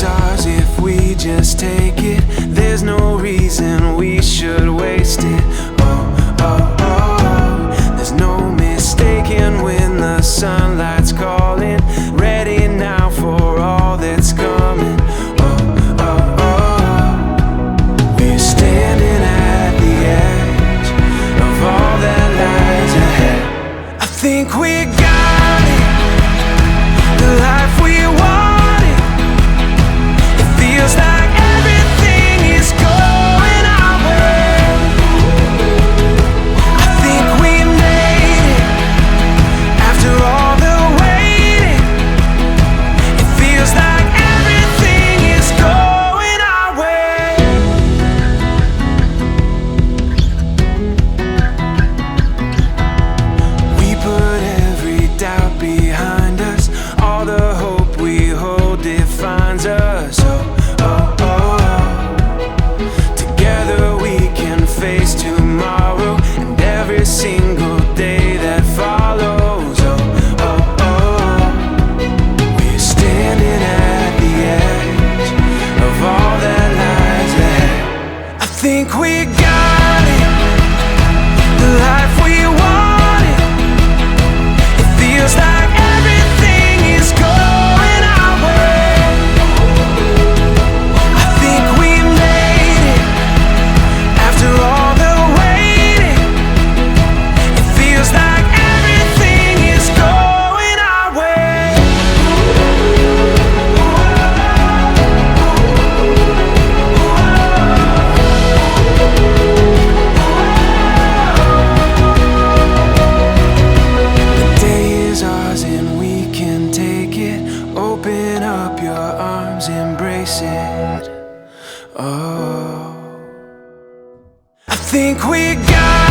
is ours if we just take it. There's no reason we should waste it. Oh, oh, oh. There's no mistaking when the sunlight's calling. Ready now for all that's coming. Oh, oh, oh. We're standing at the edge of all that lies ahead. I think we got it, the life we wanted. It feels like everything is going our way. I think we made it after all the waiting. It feels like everything is going our way. We put every doubt behind us. All the hope we hold defines us. Oh, oh, oh. Together we can face tomorrow and every single day that follows. Oh, oh, oh. We're standing at the edge of all that lies ahead. I think we got it, the life we wanted. It feels like everything is going our way. I think we made it after all the waiting. It feels like everything is going our way. The day is ours and we can take it. Open up your arms, embrace it. Oh, I think we got